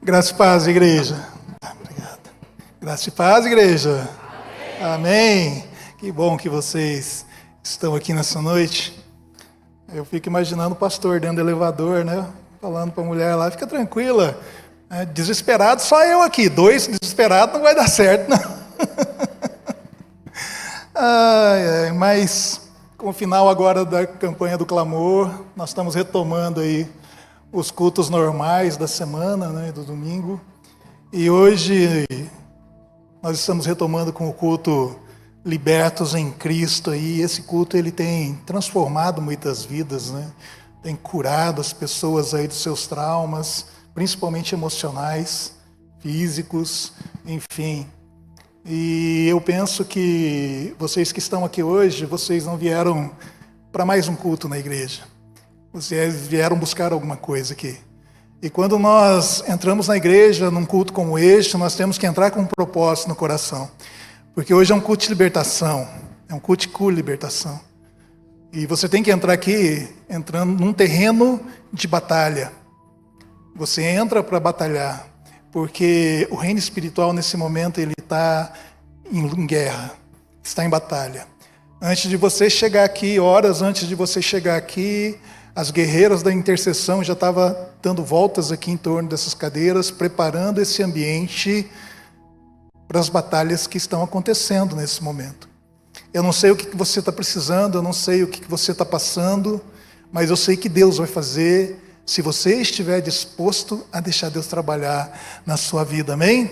Graça e paz, igreja. Obrigado. Graça e paz, igreja. Amém. Que bom que vocês estão aqui nessa noite. Eu fico imaginando o pastor dentro do elevador, né? Falando para a mulher lá, fica tranquila. Desesperado, só eu aqui. 2 desesperados não vai dar certo, não. Mas com o final agora da campanha do clamor, nós estamos retomando aí os cultos normais da semana, né, do domingo. E hoje nós estamos retomando com o culto Libertos em Cristo. E esse culto ele tem transformado muitas vidas, né? Tem curado as pessoas aí dos seus traumas, principalmente emocionais, físicos, enfim. E eu penso que vocês que estão aqui hoje, vocês não vieram para mais um culto na igreja. Vocês vieram buscar alguma coisa aqui. E quando nós entramos na igreja, num culto como este, nós temos que entrar com um propósito no coração. Porque hoje é um culto de libertação, é um culto de libertação. E você tem que entrar aqui, entrando num terreno de batalha. Você entra para batalhar, porque o reino espiritual nesse momento ele está em guerra, está em batalha. Antes de você chegar aqui, horas antes de você chegar aqui, as guerreiras da intercessão já estavam dando voltas aqui em torno dessas cadeiras, preparando esse ambiente para as batalhas que estão acontecendo nesse momento. Eu não sei o que você está precisando, eu não sei o que você está passando, mas eu sei que Deus vai fazer se você estiver disposto a deixar Deus trabalhar na sua vida, amém?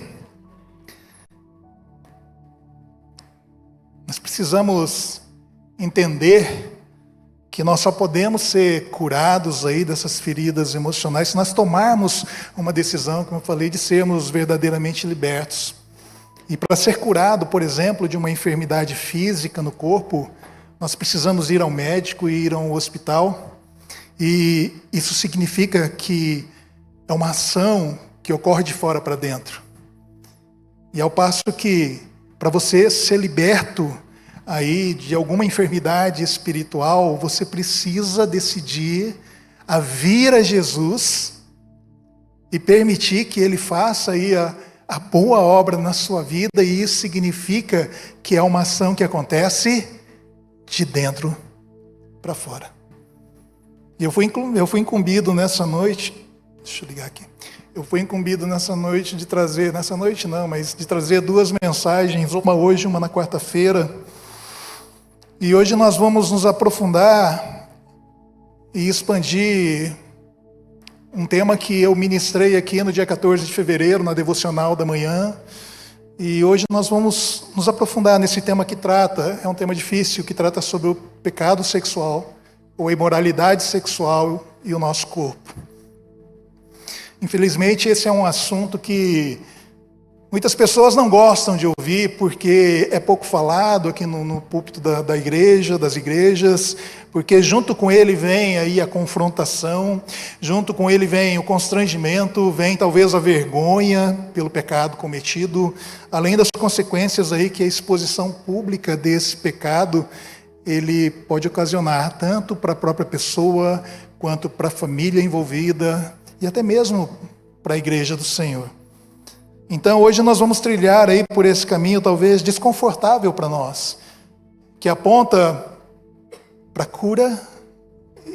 Nós precisamos entender que nós só podemos ser curados aí dessas feridas emocionais se nós tomarmos uma decisão, como eu falei, de sermos verdadeiramente libertos. E para ser curado, por exemplo, de uma enfermidade física no corpo, nós precisamos ir ao médico e ir ao hospital. E isso significa que é uma ação que ocorre de fora para dentro. E ao passo que, para você ser liberto aí de alguma enfermidade espiritual, você precisa decidir a vir a Jesus e permitir que Ele faça aí a boa obra na sua vida, e isso significa que é uma ação que acontece de dentro para fora. E eu fui incumbido nessa noite, deixa eu ligar aqui, eu fui incumbido nessa noite de trazer, nessa noite não, mas de trazer 2 mensagens, uma hoje e uma na quarta-feira. E hoje nós vamos nos aprofundar e expandir um tema que eu ministrei aqui no dia 14 de fevereiro, na devocional da manhã. E hoje nós vamos nos aprofundar nesse tema que trata, é um tema difícil, que trata sobre o pecado sexual, ou a imoralidade sexual e o nosso corpo. Infelizmente, esse é um assunto que muitas pessoas não gostam de ouvir, porque é pouco falado aqui no púlpito da igreja, das igrejas, porque junto com ele vem aí a confrontação, junto com ele vem o constrangimento, vem talvez a vergonha pelo pecado cometido, além das consequências aí que a exposição pública desse pecado, ele pode ocasionar tanto para a própria pessoa, quanto para a família envolvida, e até mesmo para a igreja do Senhor. Então hoje nós vamos trilhar aí por esse caminho talvez desconfortável para nós, que aponta para a cura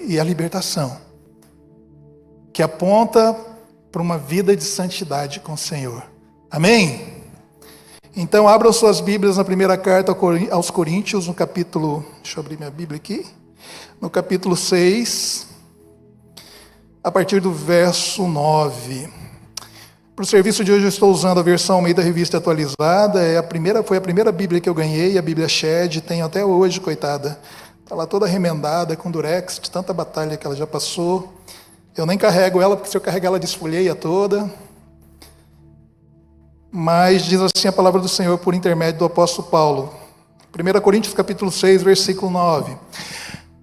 e a libertação, que aponta para uma vida de santidade com o Senhor. Amém? Então abram suas Bíblias na primeira carta aos Coríntios, no capítulo, deixa eu abrir minha Bíblia aqui, no capítulo 6, a partir do verso 9. Para o serviço de hoje eu estou usando a versão Almeida Revista Atualizada, foi a primeira Bíblia que eu ganhei, a Bíblia Shed, tenho até hoje, coitada. Está lá toda remendada, com durex, de tanta batalha que ela já passou. Eu nem carrego ela, porque se eu carregar ela desfolheia toda. Mas diz assim a palavra do Senhor por intermédio do apóstolo Paulo. 1 Coríntios capítulo 6, versículo 9.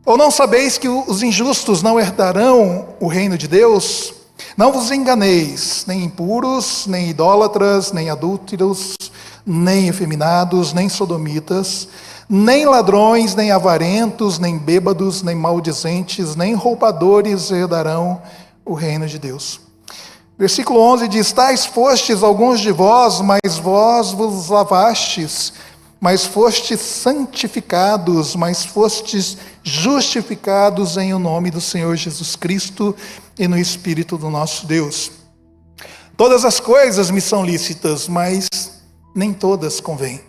Ou não sabeis que os injustos não herdarão o reino de Deus? Não vos enganeis, nem impuros, nem idólatras, nem adúlteros, nem efeminados, nem sodomitas, nem ladrões, nem avarentos, nem bêbados, nem maldizentes, nem roubadores herdarão o reino de Deus. Versículo 11 diz: tais fostes alguns de vós, mas vós vos lavastes, mas fostes santificados, mas fostes justificados em o nome do Senhor Jesus Cristo e no Espírito do nosso Deus. Todas as coisas me são lícitas, mas nem todas convêm.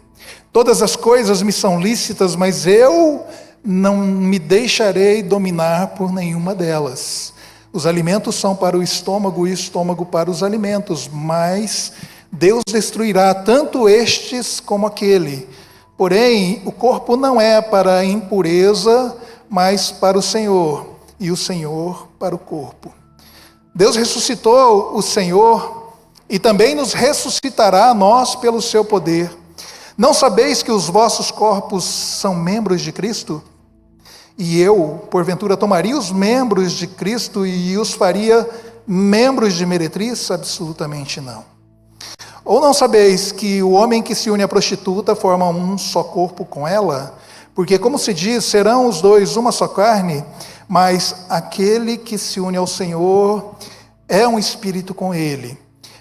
Todas as coisas me são lícitas, mas eu não me deixarei dominar por nenhuma delas. Os alimentos são para o estômago e o estômago para os alimentos, mas Deus destruirá tanto estes como aquele. Porém, o corpo não é para a impureza, mas para o Senhor, e o Senhor para o corpo. Deus ressuscitou o Senhor e também nos ressuscitará a nós pelo seu poder. Não sabeis que os vossos corpos são membros de Cristo? E eu, porventura, tomaria os membros de Cristo e os faria membros de meretriz? Absolutamente não. Ou não sabeis que o homem que se une à prostituta forma um só corpo com ela? Porque, como se diz, serão os dois uma só carne, mas aquele que se une ao Senhor é um espírito com ele.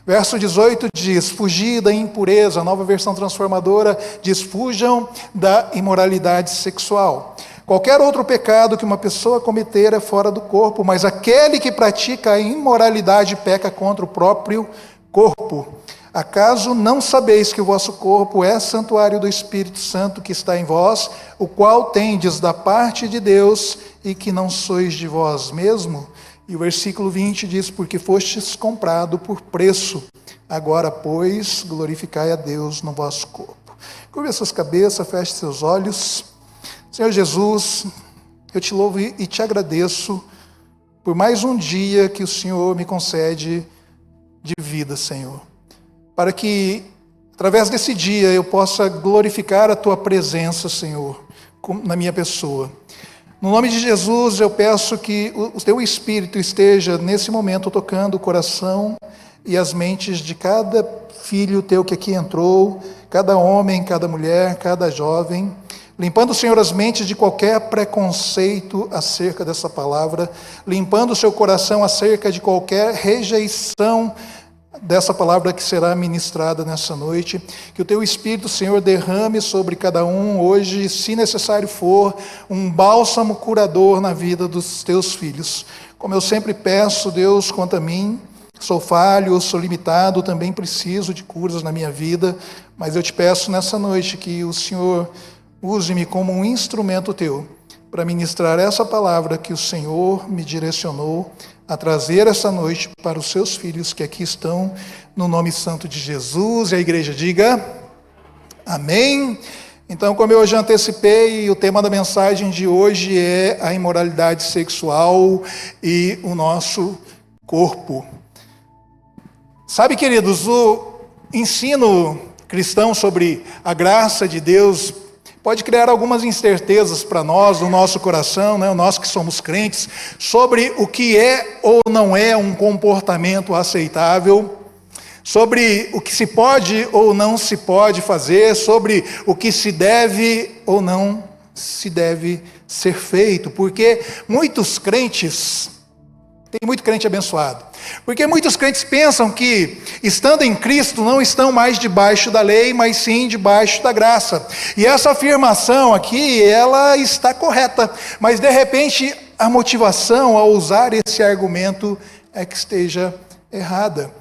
Verso 18 diz: fugi da impureza. A Nova Versão Transformadora diz: fujam da imoralidade sexual. Qualquer outro pecado que uma pessoa cometer é fora do corpo, mas aquele que pratica a imoralidade peca contra o próprio corpo. Acaso não sabeis que o vosso corpo é santuário do Espírito Santo que está em vós, o qual tendes da parte de Deus, e que não sois de vós mesmo? E o versículo 20 diz: porque fostes comprado por preço. Agora, pois, glorificai a Deus no vosso corpo. Curve suas cabeças, feche seus olhos. Senhor Jesus, eu te louvo e te agradeço por mais um dia que o Senhor me concede de vida, Senhor. Para que, através desse dia, eu possa glorificar a Tua presença, Senhor, na minha pessoa. No nome de Jesus, eu peço que o Teu Espírito esteja, nesse momento, tocando o coração e as mentes de cada filho Teu que aqui entrou, cada homem, cada mulher, cada jovem, limpando, Senhor, as mentes de qualquer preconceito acerca dessa palavra, limpando o seu coração acerca de qualquer rejeição dessa palavra que será ministrada nessa noite. Que o Teu Espírito, Senhor, derrame sobre cada um hoje, se necessário for, um bálsamo curador na vida dos Teus filhos. Como eu sempre peço, Deus, quanto a mim, sou falho, sou limitado, também preciso de curas na minha vida, mas eu te peço nessa noite que o Senhor use-me como um instrumento Teu para ministrar essa palavra que o Senhor me direcionou a trazer essa noite para os Seus filhos que aqui estão, no nome santo de Jesus. E a igreja diga amém. Então, como eu já antecipei, o tema da mensagem de hoje é a imoralidade sexual e o nosso corpo. Sabe, queridos, o ensino cristão sobre a graça de Deus pode criar algumas incertezas para nós, no nosso coração, né? Nós que somos crentes, sobre o que é ou não é um comportamento aceitável, sobre o que se pode ou não se pode fazer, sobre o que se deve ou não se deve ser feito, porque muitos crentes, tem muito crente abençoado, porque muitos crentes pensam que, estando em Cristo, não estão mais debaixo da lei, mas sim debaixo da graça. E essa afirmação aqui, ela está correta, mas de repente a motivação ao usar esse argumento é que esteja errada.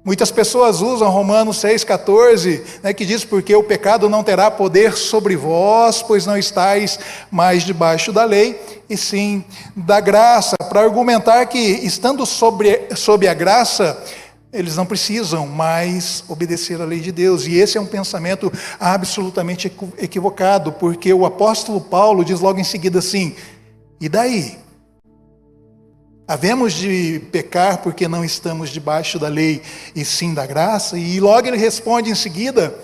Muitas pessoas usam Romanos 6,14, né, que diz: porque o pecado não terá poder sobre vós, pois não estáis mais debaixo da lei, e sim da graça, para argumentar que, estando sob a graça, eles não precisam mais obedecer à lei de Deus. E esse é um pensamento absolutamente equivocado, porque o apóstolo Paulo diz logo em seguida assim: e daí? Havemos de pecar porque não estamos debaixo da lei e sim da graça? E logo ele responde em seguida,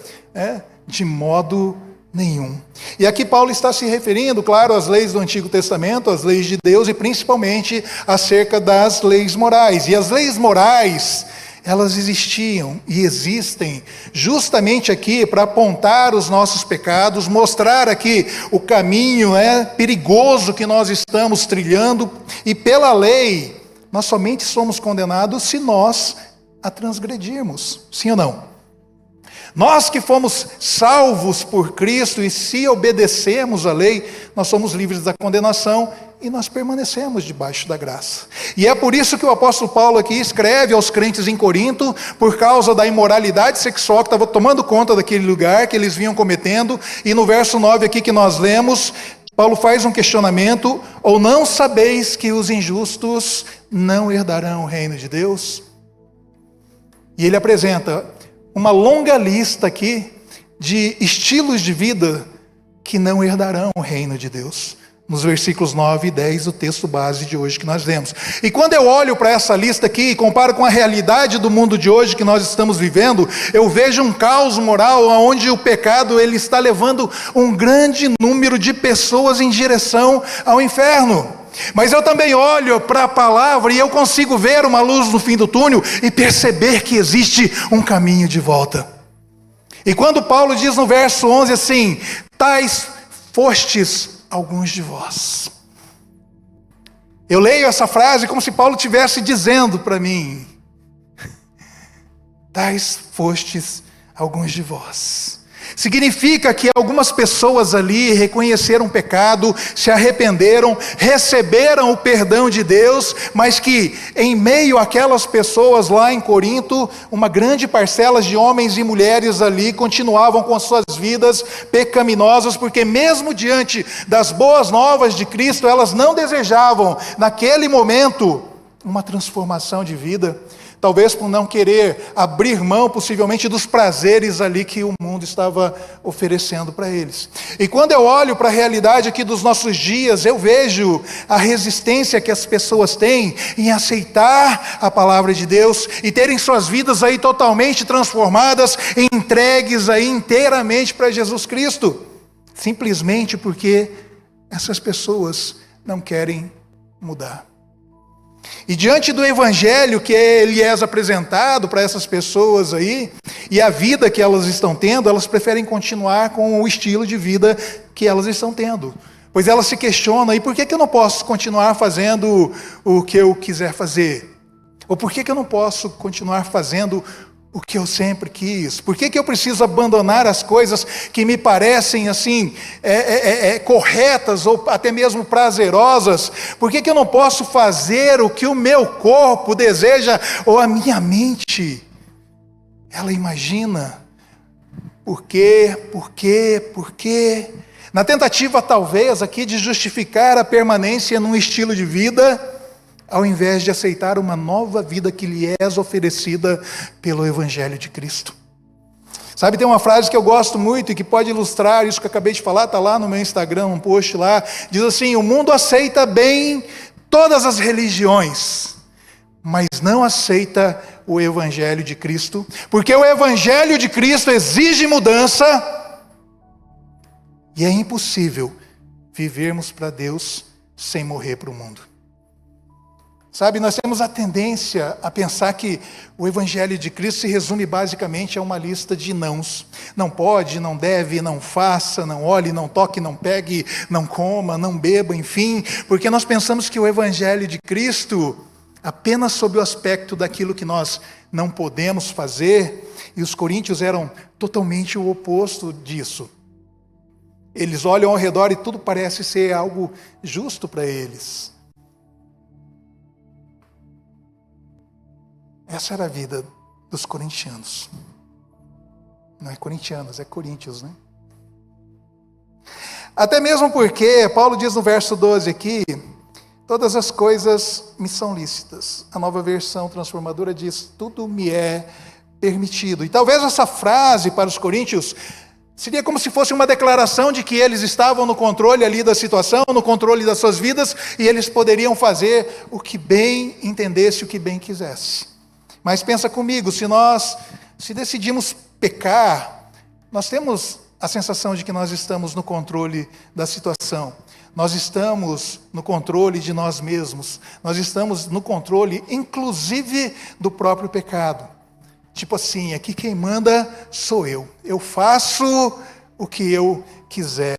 de modo nenhum. E aqui Paulo está se referindo, claro, às leis do Antigo Testamento, às leis de Deus e principalmente acerca das leis morais. E as leis morais, elas existiam e existem justamente aqui para apontar os nossos pecados, mostrar aqui o caminho perigoso que nós estamos trilhando, e pela lei nós somente somos condenados se nós a transgredirmos. Sim ou não? Nós que fomos salvos por Cristo e se obedecemos à lei, nós somos livres da condenação e nós permanecemos debaixo da graça. E é por isso que o apóstolo Paulo aqui escreve aos crentes em Corinto, por causa da imoralidade sexual que estava tomando conta daquele lugar que eles vinham cometendo, e no verso 9 aqui que nós lemos, Paulo faz um questionamento: ou não sabeis que os injustos não herdarão o reino de Deus? E ele apresenta uma longa lista aqui de estilos de vida que não herdarão o reino de Deus. Nos versículos 9 e 10 do texto base de hoje que nós lemos. E quando eu olho para essa lista aqui e comparo com a realidade do mundo de hoje que nós estamos vivendo, eu vejo um caos moral onde o pecado ele está levando um grande número de pessoas em direção ao inferno. Mas eu também olho para a palavra e eu consigo ver uma luz no fim do túnel e perceber que existe um caminho de volta. E quando Paulo diz no verso 11 assim: tais fostes alguns de vós. Eu leio essa frase como se Paulo estivesse dizendo para mim: tais fostes alguns de vós. Significa que algumas pessoas ali reconheceram o pecado, se arrependeram, receberam o perdão de Deus, mas que em meio àquelas pessoas lá em Corinto, uma grande parcela de homens e mulheres ali continuavam com as suas vidas pecaminosas, porque mesmo diante das boas novas de Cristo, elas não desejavam naquele momento uma transformação de vida. Talvez por não querer abrir mão, possivelmente, dos prazeres ali que o mundo estava oferecendo para eles. E quando eu olho para a realidade aqui dos nossos dias, eu vejo a resistência que as pessoas têm em aceitar a palavra de Deus e terem suas vidas aí totalmente transformadas, entregues aí inteiramente para Jesus Cristo. Simplesmente porque essas pessoas não querem mudar. E diante do evangelho que ele é apresentado para essas pessoas aí, e a vida que elas estão tendo, elas preferem continuar com o estilo de vida que elas estão tendo. Pois elas se questionam: e por que eu não posso continuar fazendo o que eu quiser fazer? Ou por que eu não posso continuar fazendo o que eu sempre quis? Por que eu preciso abandonar as coisas que me parecem assim corretas ou até mesmo prazerosas? Por que eu não posso fazer o que o meu corpo deseja ou a minha mente ela imagina? Por quê? Na tentativa talvez aqui de justificar a permanência num estilo de vida, ao invés de aceitar uma nova vida que lhe é oferecida pelo Evangelho de Cristo. Sabe, tem uma frase que eu gosto muito e que pode ilustrar isso que eu acabei de falar, está lá no meu Instagram, um post lá, diz assim: o mundo aceita bem todas as religiões, mas não aceita o Evangelho de Cristo, porque o Evangelho de Cristo exige mudança, e é impossível vivermos para Deus sem morrer para o mundo. Sabe, nós temos a tendência a pensar que o Evangelho de Cristo se resume basicamente a uma lista de nãos. Não pode, não deve, não faça, não olhe, não toque, não pegue, não coma, não beba, enfim. Porque nós pensamos que o Evangelho de Cristo, apenas sob o aspecto daquilo que nós não podemos fazer, e os coríntios eram totalmente o oposto disso. Eles olham ao redor e tudo parece ser algo justo para eles. Essa era a vida dos corintianos. Não é corintianos, é coríntios, né? Até mesmo porque, Paulo diz no verso 12 aqui: todas as coisas me são lícitas. A Nova Versão Transformadora diz: tudo me é permitido. E talvez essa frase para os coríntios seria como se fosse uma declaração de que eles estavam no controle ali da situação, no controle das suas vidas, e eles poderiam fazer o que bem entendesse, o que bem quisesse. Mas pensa comigo, se decidimos pecar, nós temos a sensação de que nós estamos no controle da situação. Nós estamos no controle de nós mesmos. Nós estamos no controle, inclusive, do próprio pecado. Tipo assim, aqui quem manda sou eu. Eu faço o que eu quiser.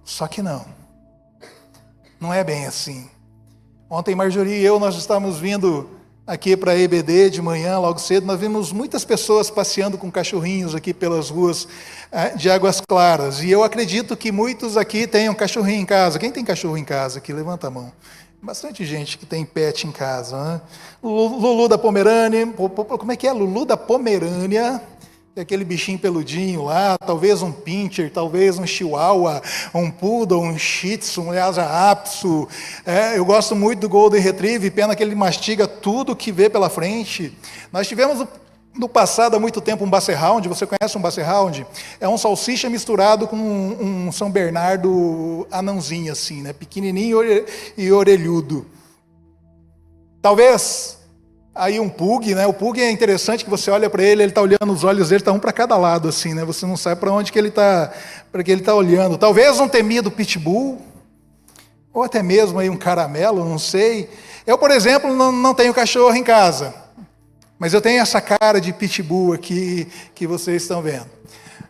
Só que não. Não é bem assim. Ontem, Marjorie e eu, nós estávamos vindo aqui para a EBD de manhã, logo cedo, nós vimos muitas pessoas passeando com cachorrinhos aqui pelas ruas de Águas Claras. E eu acredito que muitos aqui tenham cachorrinho em casa. Quem tem cachorro em casa aqui? Levanta a mão. Bastante gente que tem pet em casa, né? Lulu da Pomerânia, como é que é? Lulu da Pomerânia, é aquele bichinho peludinho lá, talvez um pincher, talvez um chihuahua, um poodle, um shih tzu, um lhasa apso. Eu gosto muito do Golden Retriever, pena que ele mastiga tudo que vê pela frente. Nós tivemos no passado, há muito tempo, um Basset Hound. Você conhece um Basset Hound? É um salsicha misturado com um São Bernardo anãozinho, assim, né? Pequenininho e orelhudo. Talvez aí um pug, né? O pug é interessante que você olha para ele está olhando, os olhos dele estão um para cada lado, assim, né? Você não sabe para onde que ele está olhando. Talvez um temido pitbull, ou até mesmo aí um caramelo, não sei. Eu, por exemplo, não tenho cachorro em casa. Mas eu tenho essa cara de pitbull aqui que vocês estão vendo.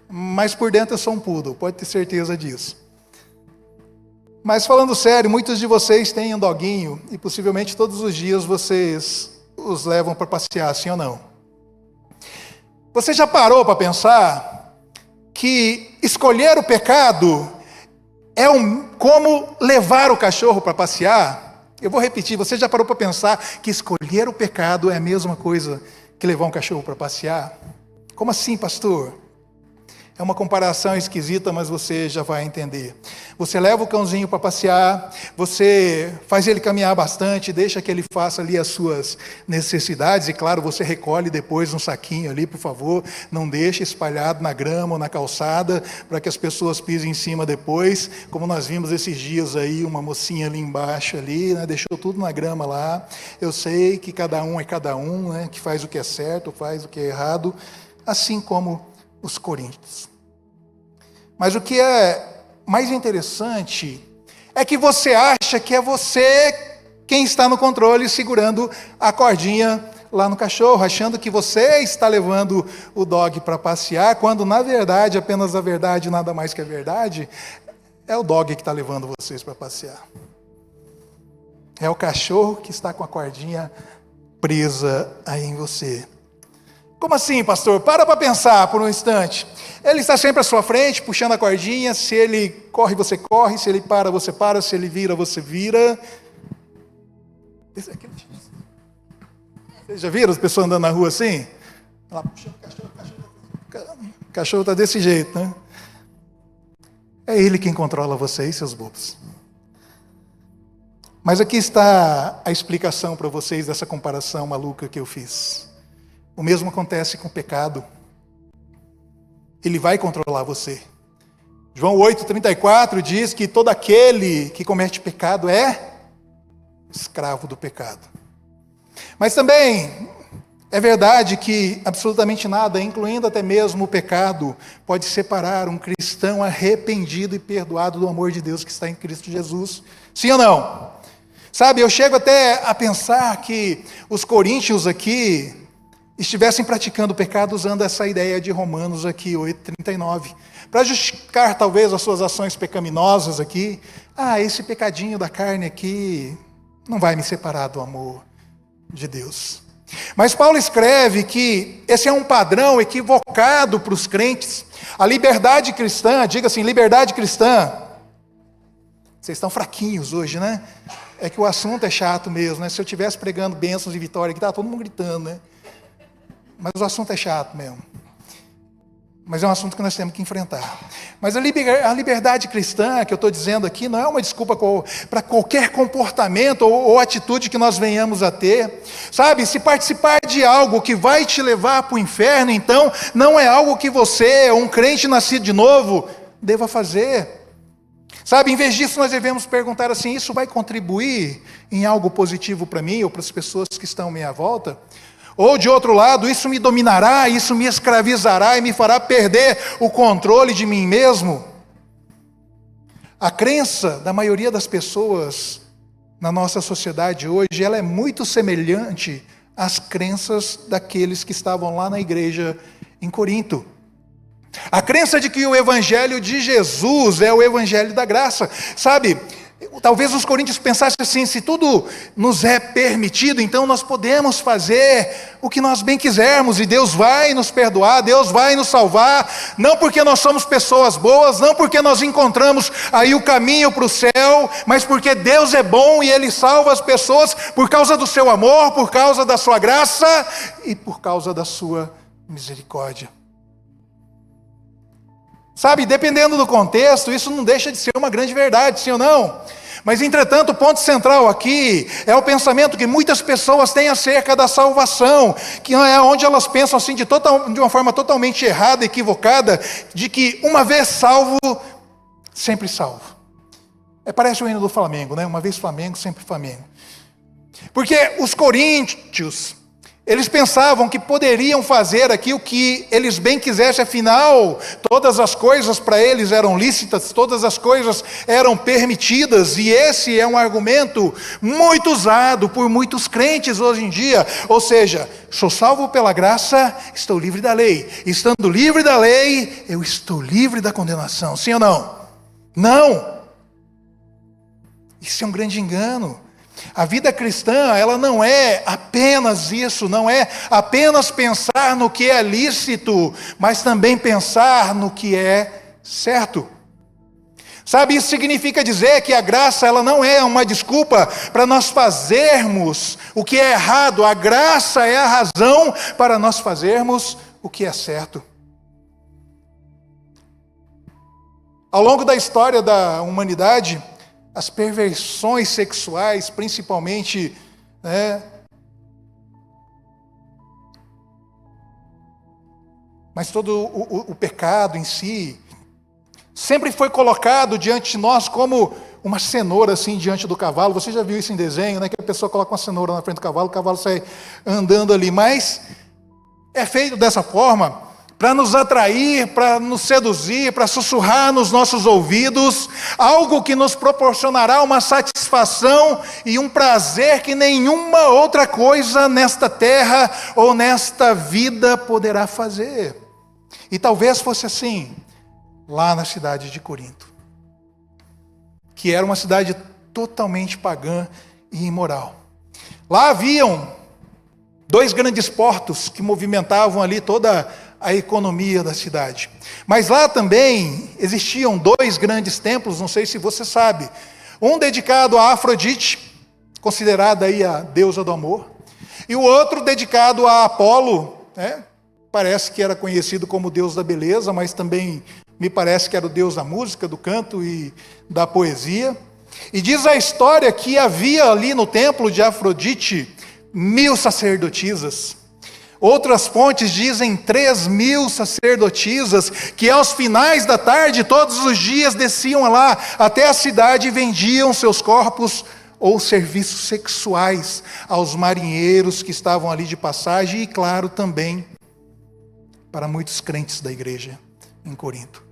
Mas por dentro eu sou um poodle, pode ter certeza disso. Mas falando sério, muitos de vocês têm um doguinho e possivelmente todos os dias vocês os levam para passear, sim ou não? Você já parou para pensar que escolher o pecado é como levar o cachorro para passear? Eu vou repetir, você já parou para pensar que escolher o pecado é a mesma coisa que levar um cachorro para passear? Como assim, pastor? É uma comparação esquisita, mas você já vai entender. Você leva o cãozinho para passear, você faz ele caminhar bastante, deixa que ele faça ali as suas necessidades, e claro, você recolhe depois um saquinho ali, por favor, não deixe espalhado na grama ou na calçada, para que as pessoas pisem em cima depois, como nós vimos esses dias aí, uma mocinha ali embaixo, ali, né, deixou tudo na grama lá. Eu sei que cada um é cada um, né, que faz o que é certo, faz o que é errado, assim como os coríntios. Mas o que é mais interessante é que você acha que é você quem está no controle, segurando a cordinha lá no cachorro, achando que você está levando o dog para passear, quando na verdade, apenas a verdade, nada mais que a verdade, é o dog que está levando vocês para passear. É o cachorro que está com a cordinha presa aí em você. Como assim, pastor? Para pensar por um instante. Ele está sempre à sua frente, puxando a cordinha. Se ele corre, você corre. Se ele para, você para. Se ele vira, você vira. Vocês já viram as pessoas andando na rua assim? Lá puxando o cachorro está desse jeito, né? É ele quem controla vocês, seus bobos. Mas aqui está a explicação para vocês dessa comparação maluca que eu fiz. O mesmo acontece com o pecado. Ele vai controlar você. João 8,34 diz que todo aquele que comete pecado é escravo do pecado. Mas também é verdade que absolutamente nada, incluindo até mesmo o pecado, pode separar um cristão arrependido e perdoado do amor de Deus que está em Cristo Jesus. Sim ou não? Sabe, eu chego até a pensar que os coríntios aqui estivessem praticando o pecado usando essa ideia de Romanos aqui, 8,39. Para justificar talvez as suas ações pecaminosas aqui. Esse pecadinho da carne aqui não vai me separar do amor de Deus. Mas Paulo escreve que esse é um padrão equivocado para os crentes. A liberdade cristã, diga assim, liberdade cristã. Vocês estão fraquinhos hoje, né? É que o assunto é chato mesmo, né? Se eu estivesse pregando bênçãos e vitória aqui, tá todo mundo gritando, né? Mas o assunto é chato mesmo. Mas é um assunto que nós temos que enfrentar. Mas a liberdade cristã, que eu estou dizendo aqui, não é uma desculpa para qualquer comportamento ou atitude que nós venhamos a ter. Sabe, se participar de algo que vai te levar para o inferno, então não é algo que você, um crente nascido de novo, deva fazer. Sabe, em vez disso nós devemos perguntar assim, isso vai contribuir em algo positivo para mim ou para as pessoas que estão à minha volta? Ou de outro lado, isso me dominará, isso me escravizará e me fará perder o controle de mim mesmo? A crença da maioria das pessoas na nossa sociedade hoje, ela é muito semelhante às crenças daqueles que estavam lá na igreja em Corinto. A crença de que o evangelho de Jesus é o evangelho da graça. Sabe, Talvez os coríntios pensassem assim: se tudo nos é permitido, então nós podemos fazer o que nós bem quisermos, e Deus vai nos perdoar, Deus vai nos salvar, não porque nós somos pessoas boas, não porque nós encontramos aí o caminho para o céu, mas porque Deus é bom e Ele salva as pessoas por causa do seu amor, por causa da sua graça e por causa da sua misericórdia. Sabe, dependendo do contexto, isso não deixa de ser uma grande verdade, sim ou não? Mas, entretanto, o ponto central aqui é o pensamento que muitas pessoas têm acerca da salvação, que é onde elas pensam assim de uma forma totalmente errada, equivocada, de que uma vez salvo, sempre salvo. Parece o hino do Flamengo, né? Uma vez Flamengo, sempre Flamengo. Porque os coríntios, eles pensavam que poderiam fazer aqui o que eles bem quisessem, afinal, todas as coisas para eles eram lícitas, todas as coisas eram permitidas, e esse é um argumento muito usado por muitos crentes hoje em dia, ou seja, sou salvo pela graça, estou livre da lei, estando livre da lei, eu estou livre da condenação, sim ou não? Não! Isso é um grande engano. A vida cristã, ela não é apenas isso, não é apenas pensar no que é lícito, mas também pensar no que é certo. Sabe, isso significa dizer que a graça, ela não é uma desculpa para nós fazermos o que é errado, a graça é a razão para nós fazermos o que é certo. Ao longo da história da humanidade, as perversões sexuais, principalmente, mas todo o pecado em si, sempre foi colocado diante de nós como uma cenoura assim diante do cavalo. Você já viu isso em desenho, né? Que a pessoa coloca uma cenoura na frente do cavalo, o cavalo sai andando ali, mas é feito dessa forma para nos atrair, para nos seduzir, para sussurrar nos nossos ouvidos, algo que nos proporcionará uma satisfação e um prazer que nenhuma outra coisa nesta terra ou nesta vida poderá fazer. E talvez fosse assim, lá na cidade de Corinto, que era uma cidade totalmente pagã e imoral. Lá haviam 2 grandes portos que movimentavam ali toda a economia da cidade. Mas lá também existiam 2 grandes templos, não sei se você sabe. Um dedicado a Afrodite, considerada aí a deusa do amor, e o outro dedicado a Apolo, parece que era conhecido como deus da beleza, mas também me parece que era o deus da música, do canto e da poesia. E diz a história que havia ali no templo de Afrodite 1000 sacerdotisas. Outras fontes dizem 3.000 sacerdotisas, que aos finais da tarde, todos os dias, desciam lá até a cidade e vendiam seus corpos ou serviços sexuais aos marinheiros que estavam ali de passagem, e claro, também para muitos crentes da igreja em Corinto.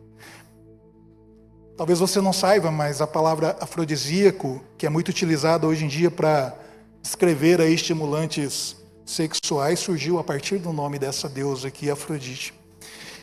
Talvez você não saiba, mas a palavra afrodisíaco, que é muito utilizada hoje em dia para descrever aí estimulantes sexuais, surgiu a partir do nome dessa deusa aqui, Afrodite.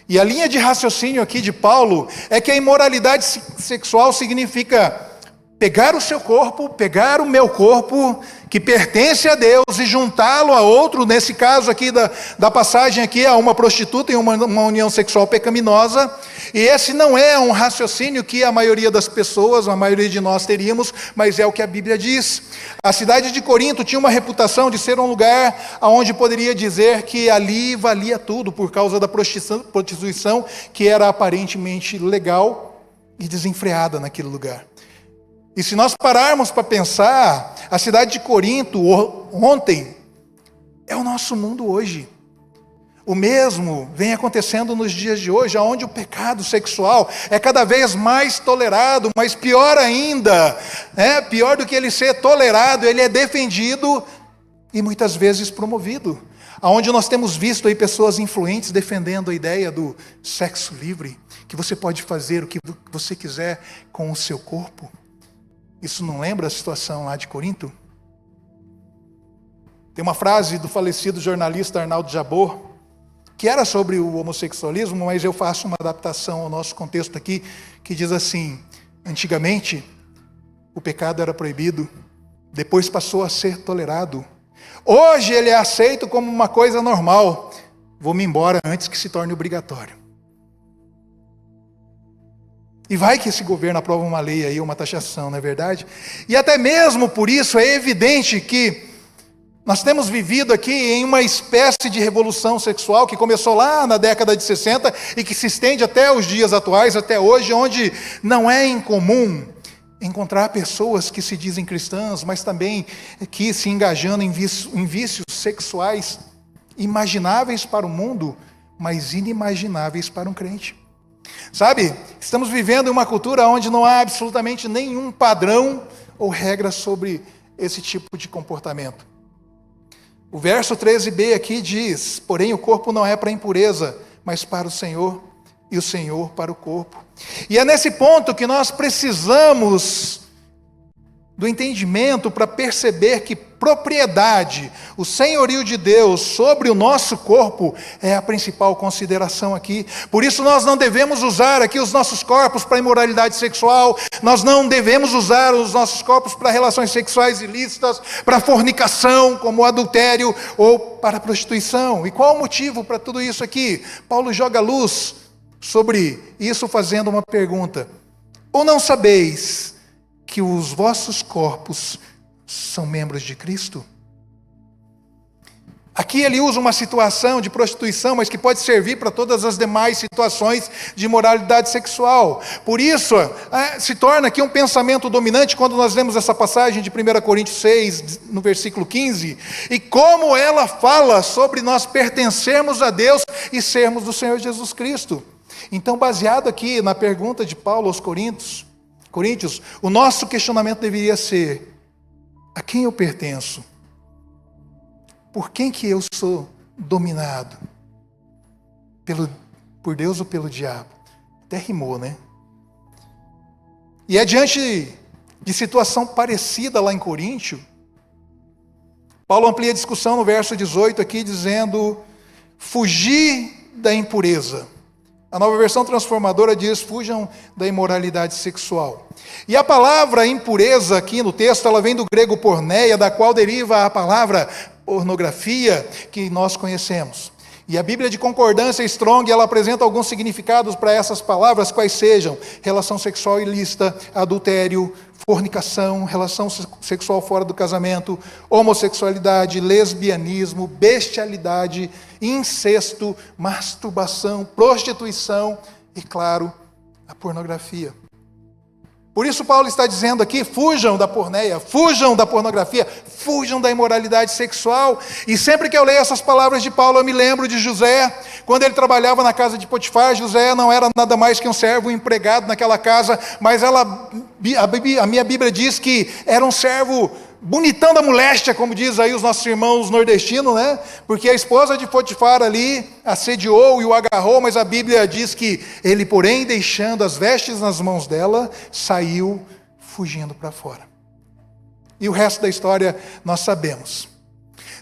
E a linha de raciocínio aqui de Paulo é que a imoralidade sexual significa pegar o seu corpo, pegar o meu corpo, que pertence a Deus, e juntá-lo a outro, nesse caso aqui da passagem aqui, a uma prostituta em uma união sexual pecaminosa. E esse não é um raciocínio que a maioria das pessoas, a maioria de nós teríamos, mas é o que a Bíblia diz. A cidade de Corinto tinha uma reputação de ser um lugar onde poderia dizer que ali valia tudo, por causa da prostituição que era aparentemente legal e desenfreada naquele lugar. E se nós pararmos para pensar, a cidade de Corinto ontem é o nosso mundo hoje. O mesmo vem acontecendo nos dias de hoje, onde o pecado sexual é cada vez mais tolerado, mas pior ainda, pior do que ele ser tolerado, ele é defendido e muitas vezes promovido. Onde nós temos visto aí pessoas influentes defendendo a ideia do sexo livre, que você pode fazer o que você quiser com o seu corpo. Isso não lembra a situação lá de Corinto? Tem uma frase do falecido jornalista Arnaldo Jabor, que era sobre o homossexualismo, mas eu faço uma adaptação ao nosso contexto aqui, que diz assim: antigamente, o pecado era proibido, depois passou a ser tolerado. Hoje ele é aceito como uma coisa normal. Vou-me embora antes que se torne obrigatório. E vai que esse governo aprova uma lei aí, uma taxação, não é verdade? E até mesmo por isso é evidente que nós temos vivido aqui em uma espécie de revolução sexual que começou lá na década de 60 e que se estende até os dias atuais, até hoje, onde não é incomum encontrar pessoas que se dizem cristãs, mas também que se engajando em vícios sexuais imagináveis para o mundo, mas inimagináveis para um crente. Sabe, estamos vivendo em uma cultura onde não há absolutamente nenhum padrão ou regra sobre esse tipo de comportamento. O verso 13b aqui diz: porém o corpo não é para a impureza, mas para o Senhor, e o Senhor para o corpo. E é nesse ponto que nós precisamos do entendimento para perceber que propriedade, o senhorio de Deus sobre o nosso corpo é a principal consideração aqui. Por isso nós não devemos usar aqui os nossos corpos para imoralidade sexual, nós não devemos usar os nossos corpos para relações sexuais ilícitas, para fornicação, como adultério, ou para prostituição. E qual o motivo para tudo isso aqui? Paulo joga luz sobre isso fazendo uma pergunta: ou não sabeis que os vossos corpos são membros de Cristo? Aqui ele usa uma situação de prostituição, mas que pode servir para todas as demais situações de imoralidade sexual. Por isso, se torna aqui um pensamento dominante quando nós lemos essa passagem de 1 Coríntios 6, no versículo 15, e como ela fala sobre nós pertencermos a Deus e sermos do Senhor Jesus Cristo. Então, baseado aqui na pergunta de Paulo aos Coríntios, o nosso questionamento deveria ser: a quem eu pertenço? Por quem que eu sou dominado? Por Deus ou pelo diabo? Até rimou, né? E é diante de situação parecida lá em Coríntio, Paulo amplia a discussão no verso 18 aqui, dizendo: fugir da impureza. A Nova Versão Transformadora diz: fujam da imoralidade sexual. E a palavra impureza aqui no texto, ela vem do grego porneia, da qual deriva a palavra pornografia, que nós conhecemos. E a Bíblia de Concordância Strong, ela apresenta alguns significados para essas palavras, quais sejam: relação sexual ilícita, adultério, fornicação, relação sexual fora do casamento, homossexualidade, lesbianismo, bestialidade, incesto, masturbação, prostituição e, claro, a pornografia. Por isso Paulo está dizendo aqui: fujam da porneia, fujam da pornografia, fujam da imoralidade sexual. E sempre que eu leio essas palavras de Paulo, eu me lembro de José, quando ele trabalhava na casa de Potifar. José não era nada mais que um servo, um empregado naquela casa, mas a minha Bíblia diz que era um servo bonitão da moléstia, como diz aí os nossos irmãos nordestinos, né? Porque a esposa de Potifar ali assediou e o agarrou, mas a Bíblia diz que ele, porém, deixando as vestes nas mãos dela, saiu fugindo para fora. E o resto da história nós sabemos.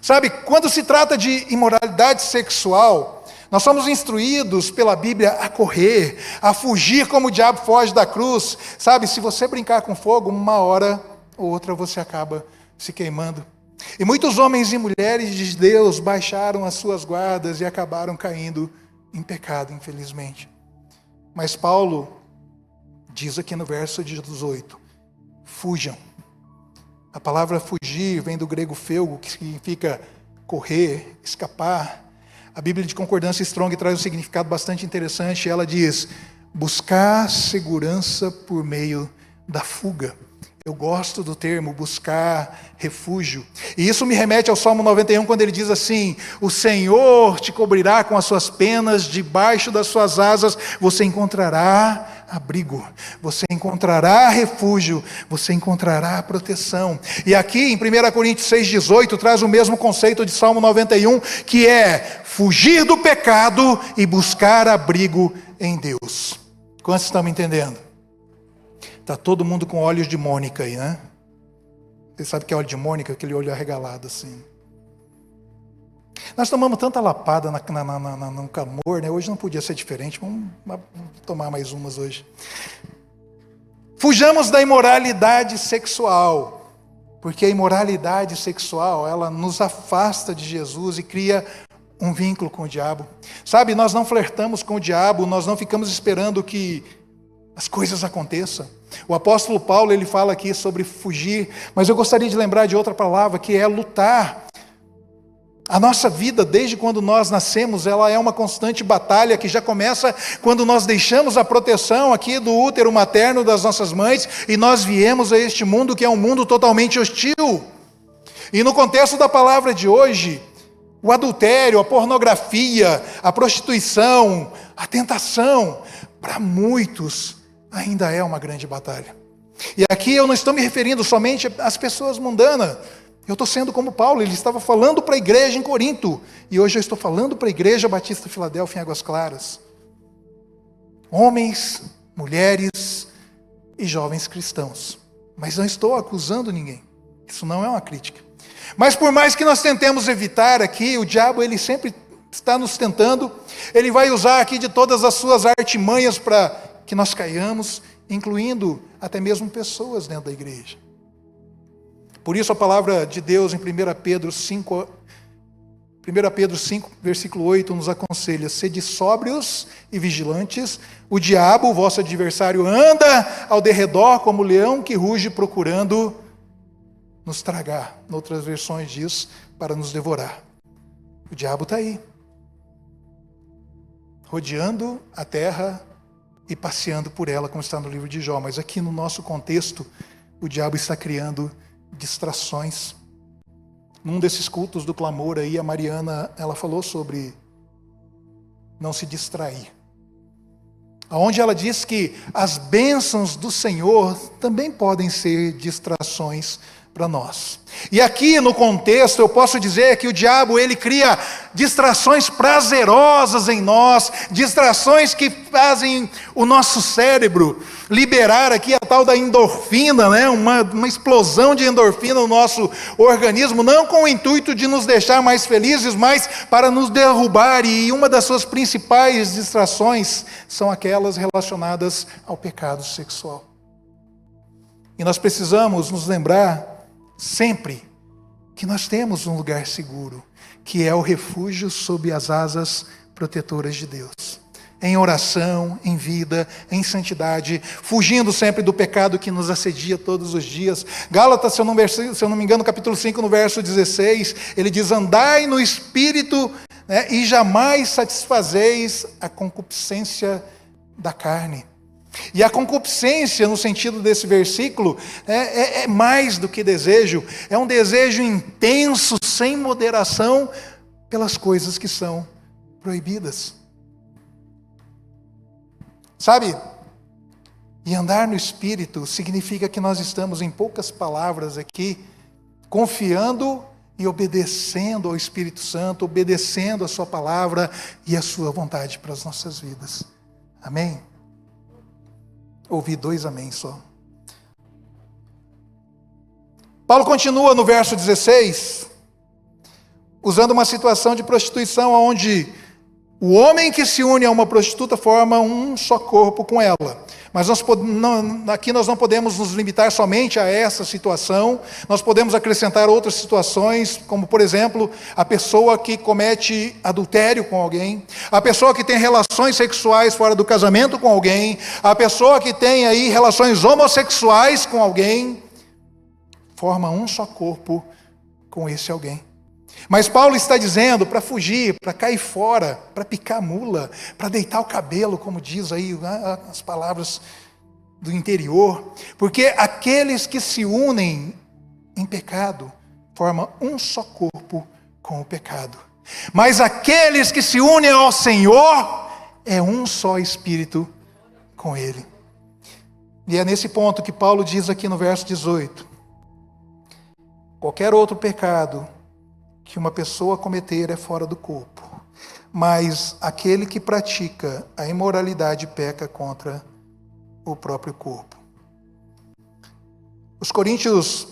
Sabe, quando se trata de imoralidade sexual, nós somos instruídos pela Bíblia a correr, a fugir como o diabo foge da cruz. Sabe, se você brincar com fogo, uma hora ou outra você acaba se queimando. E muitos homens e mulheres de Deus baixaram as suas guardas e acabaram caindo em pecado, infelizmente. Mas Paulo diz aqui no verso 18: fujam. A palavra fugir vem do grego feugo, que significa correr, escapar. A Bíblia de Concordância Strong traz um significado bastante interessante. Ela diz: buscar segurança por meio da fuga. Eu gosto do termo buscar refúgio. E isso me remete ao Salmo 91, quando ele diz assim: o Senhor te cobrirá com as suas penas, debaixo das suas asas você encontrará abrigo, você encontrará refúgio, você encontrará proteção. E aqui em 1 Coríntios 6,18 traz o mesmo conceito de Salmo 91, que é fugir do pecado e buscar abrigo em Deus. Quantos estão me entendendo? Está todo mundo com olhos de Mônica aí, né? Você sabe que é óleo de Mônica? Aquele olho arregalado assim. Nós tomamos tanta lapada no clamor, né? Hoje não podia ser diferente. Vamos tomar mais umas hoje. Fujamos da imoralidade sexual, porque a imoralidade sexual, ela nos afasta de Jesus e cria um vínculo com o diabo. Sabe, nós não flertamos com o diabo, nós não ficamos esperando que as coisas aconteçam. O apóstolo Paulo, ele fala aqui sobre fugir, mas eu gostaria de lembrar de outra palavra, que é lutar. A nossa vida, desde quando nós nascemos, ela é uma constante batalha que já começa quando nós deixamos a proteção aqui do útero materno das nossas mães e nós viemos a este mundo que é um mundo totalmente hostil. E no contexto da palavra de hoje, o adultério, a pornografia, a prostituição, a tentação, para muitos ainda é uma grande batalha. E aqui eu não estou me referindo somente às pessoas mundanas. Eu estou sendo como Paulo, ele estava falando para a igreja em Corinto. E hoje eu estou falando para a igreja Batista Filadélfia em Águas Claras. Homens, mulheres e jovens cristãos. Mas não estou acusando ninguém. Isso não é uma crítica. Mas por mais que nós tentemos evitar aqui, o diabo ele sempre está nos tentando. Ele vai usar aqui de todas as suas artimanhas para que nós caiamos, incluindo até mesmo pessoas dentro da igreja. Por isso a palavra de Deus em 1 Pedro 5, versículo 8, nos aconselha: sede sóbrios e vigilantes, o diabo, o vosso adversário, anda ao derredor como leão que ruge procurando nos tragar. Em outras versões diz, para nos devorar. O diabo está aí, rodeando a terra e passeando por ela, como está no livro de Jó. Mas aqui no nosso contexto, o diabo está criando distrações. Num desses cultos do clamor aí, a Mariana, ela falou sobre não se distrair. Onde ela diz que as bênçãos do Senhor também podem ser distrações para nós. E aqui no contexto eu posso dizer que o diabo ele cria distrações prazerosas em nós, distrações que fazem o nosso cérebro liberar aqui a tal da endorfina, né? uma explosão de endorfina no nosso organismo, não com o intuito de nos deixar mais felizes, mas para nos derrubar. E uma das suas principais distrações são aquelas relacionadas ao pecado sexual. E nós precisamos nos lembrar sempre que nós temos um lugar seguro, que é o refúgio sob as asas protetoras de Deus. Em oração, em vida, em santidade, fugindo sempre do pecado que nos assedia todos os dias. Gálatas, se eu não me engano, capítulo 5, no verso 16, ele diz: andai no Espírito, né, e jamais satisfazeis a concupiscência da carne. E a concupiscência, no sentido desse versículo, é mais do que desejo, é um desejo intenso, sem moderação, pelas coisas que são proibidas. Sabe, e andar no Espírito significa que nós estamos, em poucas palavras aqui, confiando e obedecendo ao Espírito Santo, obedecendo a sua palavra e a sua vontade para as nossas vidas. Amém? Ouvi 2 amém só. Paulo continua no verso 16, usando uma situação de prostituição, onde o homem que se une a uma prostituta forma um só corpo com ela. Mas aqui nós não podemos nos limitar somente a essa situação. Nós podemos acrescentar outras situações, como por exemplo, a pessoa que comete adultério com alguém, a pessoa que tem relações sexuais fora do casamento com alguém, a pessoa que tem aí relações homossexuais com alguém, forma um só corpo com esse alguém. Mas Paulo está dizendo para fugir, para cair fora, para picar mula, para deitar o cabelo, como diz aí as palavras do interior, porque aqueles que se unem em pecado formam um só corpo com o pecado. Mas aqueles que se unem ao Senhor é um só espírito com Ele. E é nesse ponto que Paulo diz aqui no verso 18: qualquer outro pecado que uma pessoa cometer é fora do corpo, mas aquele que pratica a imoralidade peca contra o próprio corpo. Os coríntios,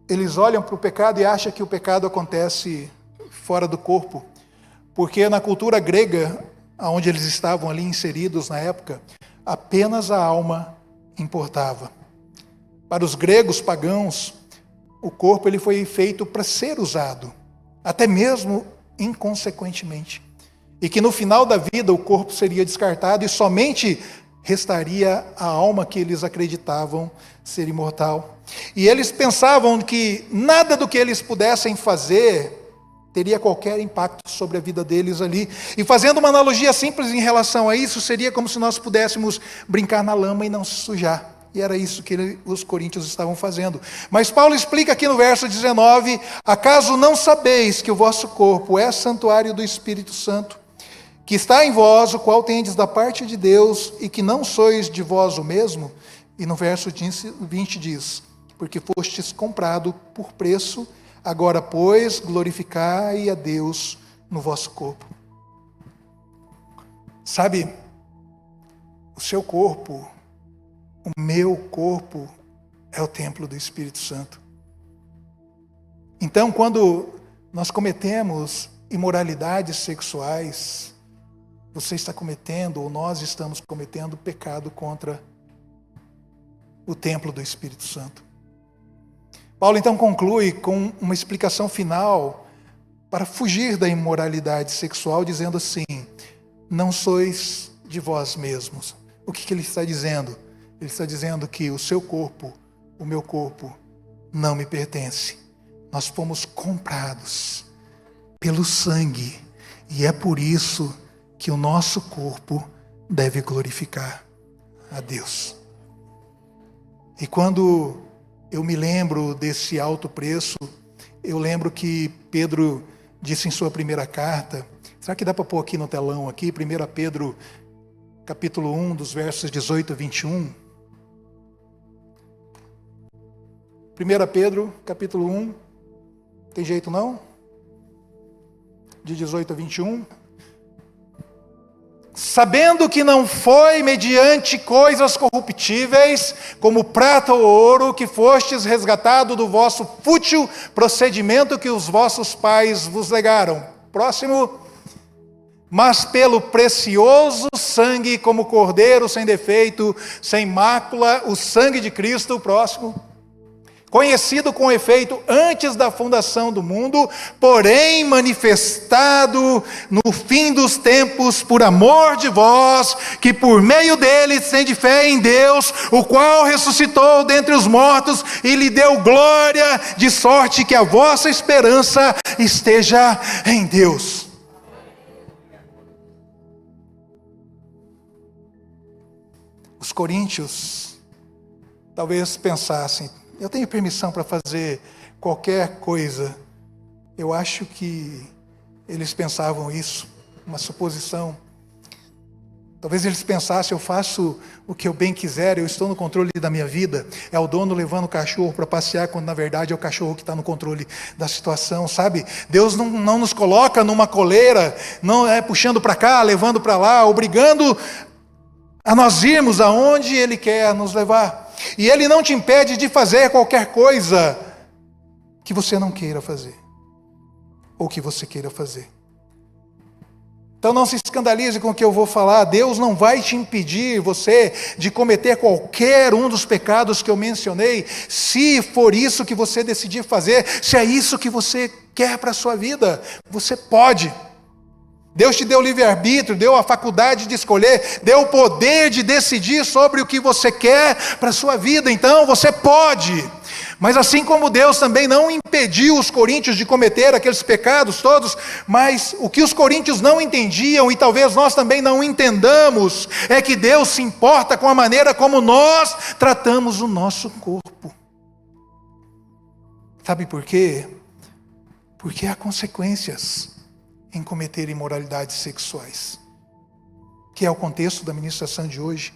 eles olham para o pecado e acham que o pecado acontece fora do corpo, porque na cultura grega, onde eles estavam ali inseridos na época, apenas a alma importava. Para os gregos pagãos, o corpo ele foi feito para ser usado, até mesmo inconsequentemente. E que no final da vida o corpo seria descartado e somente restaria a alma que eles acreditavam ser imortal. E eles pensavam que nada do que eles pudessem fazer teria qualquer impacto sobre a vida deles ali. E fazendo uma analogia simples em relação a isso, seria como se nós pudéssemos brincar na lama e não se sujar. E era isso que os coríntios estavam fazendo. Mas Paulo explica aqui no verso 19, acaso não sabeis que o vosso corpo é santuário do Espírito Santo, que está em vós, o qual tendes da parte de Deus, e que não sois de vós o mesmo? E no verso 20 diz, porque fostes comprado por preço, agora, pois, glorificai a Deus no vosso corpo. Sabe, o seu corpo, o meu corpo, é o templo do Espírito Santo. Então, quando nós cometemos imoralidades sexuais, você está cometendo, ou nós estamos cometendo, pecado contra o templo do Espírito Santo. Paulo então conclui com uma explicação final para fugir da imoralidade sexual, dizendo assim, não sois de vós mesmos. O que ele está dizendo? Ele está dizendo que o seu corpo, o meu corpo, não me pertence. Nós fomos comprados pelo sangue, e é por isso que o nosso corpo deve glorificar a Deus. E quando eu me lembro desse alto preço, eu lembro que Pedro disse em sua primeira carta, será que dá para pôr aqui no telão, aqui, 1 Pedro, capítulo 1, dos versos 18 a 21. 1 Pedro, capítulo 1, tem jeito não? De 18 a 21. Sabendo que não foi mediante coisas corruptíveis, como prata ou ouro, que fostes resgatado do vosso fútil procedimento que os vossos pais vos legaram. Próximo. Mas pelo precioso sangue, como cordeiro sem defeito, sem mácula, o sangue de Cristo. Próximo. Conhecido com efeito antes da fundação do mundo, porém manifestado no fim dos tempos por amor de vós, que por meio dele tende fé em Deus, o qual ressuscitou dentre os mortos e lhe deu glória, de sorte que a vossa esperança esteja em Deus. Os coríntios talvez pensassem, eu tenho permissão para fazer qualquer coisa. Eu acho que eles pensavam isso, uma suposição. Talvez eles pensassem, eu faço o que eu bem quiser, eu estou no controle da minha vida. É o dono levando o cachorro para passear, quando na verdade é o cachorro que está no controle da situação, sabe? Deus não nos coloca numa coleira, não é puxando para cá, levando para lá, obrigando a nós irmos aonde Ele quer nos levar. E Ele não te impede de fazer qualquer coisa que você não queira fazer, ou que você queira fazer. Então não se escandalize com o que eu vou falar. Deus não vai te impedir você de cometer qualquer um dos pecados que eu mencionei, se for isso que você decidir fazer, se é isso que você quer para a sua vida, você pode. Deus te deu livre-arbítrio, deu a faculdade de escolher, deu o poder de decidir sobre o que você quer para a sua vida, então você pode. Mas assim como Deus também não impediu os coríntios de cometer aqueles pecados todos, mas o que os coríntios não entendiam, e talvez nós também não entendamos, é que Deus se importa com a maneira como nós tratamos o nosso corpo. Sabe por quê? Porque há consequências em cometer imoralidades sexuais, que é o contexto da ministração de hoje,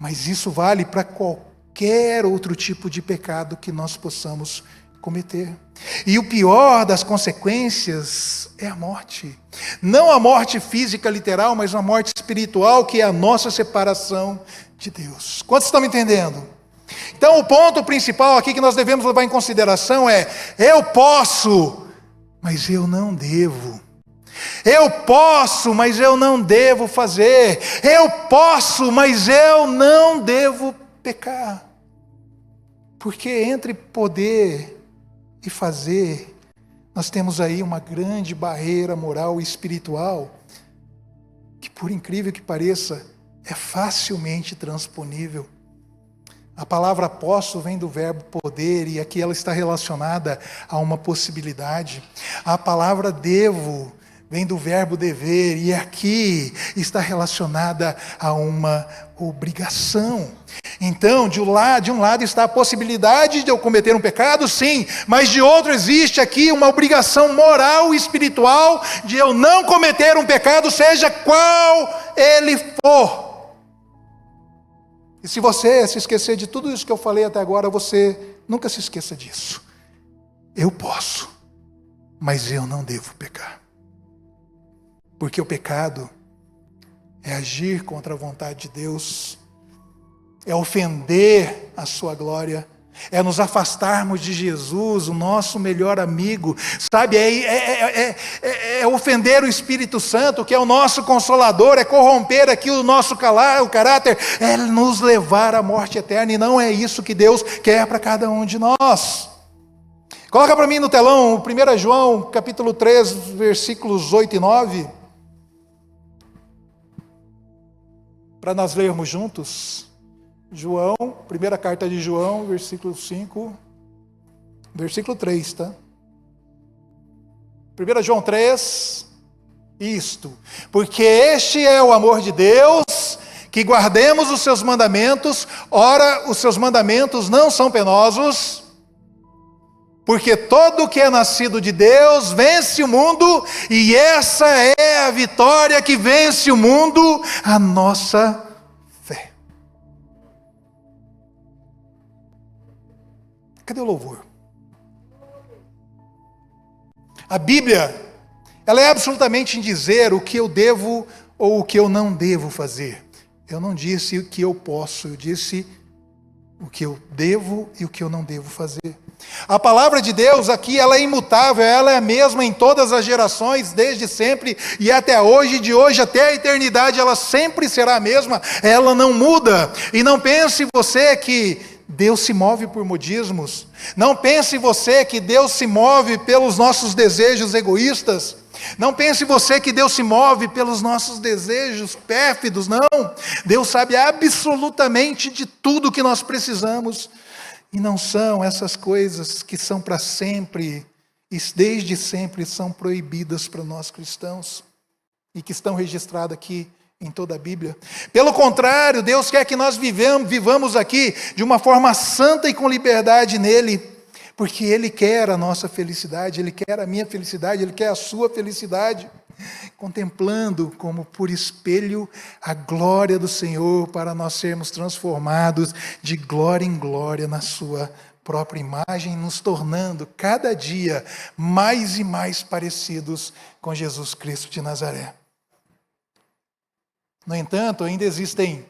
mas isso vale para qualquer outro tipo de pecado que nós possamos cometer. E o pior das consequências é a morte. Não a morte física literal, mas a morte espiritual, que é a nossa separação de Deus. Quantos estão me entendendo? Então o ponto principal aqui que nós devemos levar em consideração é: eu posso, mas eu não devo. Eu posso, mas eu não devo fazer. Eu posso, mas eu não devo pecar. Porque entre poder e fazer, nós temos aí uma grande barreira moral e espiritual, que por incrível que pareça, é facilmente transponível. A palavra posso vem do verbo poder, e aqui ela está relacionada a uma possibilidade. A palavra devo vem do verbo dever, e aqui está relacionada a uma obrigação. Então, de um lado está a possibilidade de eu cometer um pecado, sim, mas de outro existe aqui uma obrigação moral e espiritual de eu não cometer um pecado, seja qual ele for. E se você se esquecer de tudo isso que eu falei até agora, você nunca se esqueça disso. Eu posso, mas eu não devo pecar. Porque o pecado é agir contra a vontade de Deus, é ofender a sua glória, é nos afastarmos de Jesus, o nosso melhor amigo, sabe? É ofender o Espírito Santo, que é o nosso consolador, é corromper aqui o nosso o caráter, é nos levar à morte eterna, e não é isso que Deus quer para cada um de nós. Coloca para mim no telão 1 João, capítulo 3, versículos 8 e 9, para nós lermos juntos. João, primeira carta de João, versículo 5, versículo 3, tá? 1 João 3, isto, porque este é o amor de Deus, que guardemos os seus mandamentos, ora, os seus mandamentos não são penosos, porque todo que é nascido de Deus vence o mundo, e essa é a vitória que vence o mundo, a nossa fé. Cadê o louvor? A Bíblia, ela é absolutamente em dizer o que eu devo ou o que eu não devo fazer. Eu não disse o que eu posso, eu disse o que eu devo e o que eu não devo fazer. A palavra de Deus aqui, ela é imutável, ela é a mesma em todas as gerações, desde sempre e até hoje, de hoje até a eternidade, ela sempre será a mesma, ela não muda. E não pense você que Deus se move por modismos, não pense você que Deus se move pelos nossos desejos egoístas, não pense você que Deus se move pelos nossos desejos pérfidos, não. Deus sabe absolutamente de tudo que nós precisamos, e não são essas coisas que são para sempre, e desde sempre são proibidas para nós cristãos, e que estão registradas aqui em toda a Bíblia. Pelo contrário, Deus quer que nós vivamos aqui de uma forma santa e com liberdade nele, porque Ele quer a nossa felicidade, Ele quer a minha felicidade, Ele quer a sua felicidade, contemplando como por espelho a glória do Senhor, para nós sermos transformados de glória em glória na sua própria imagem, nos tornando cada dia mais e mais parecidos com Jesus Cristo de Nazaré. No entanto, ainda existem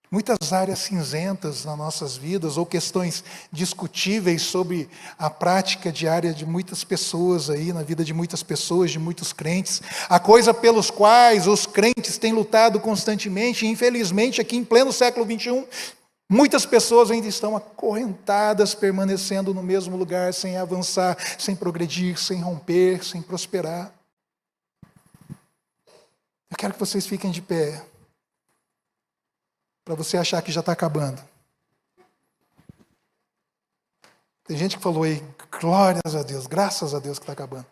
muitas áreas cinzentas nas nossas vidas, ou questões discutíveis sobre a prática diária de muitas pessoas aí, na vida de muitas pessoas, de muitos crentes. A coisa pelos quais os crentes têm lutado constantemente, e infelizmente aqui em pleno século XXI, muitas pessoas ainda estão acorrentadas, permanecendo no mesmo lugar, sem avançar, sem progredir, sem romper, sem prosperar. Eu quero que vocês fiquem de pé, para você achar que já está acabando. Tem gente que falou aí, glórias a Deus, graças a Deus que está acabando.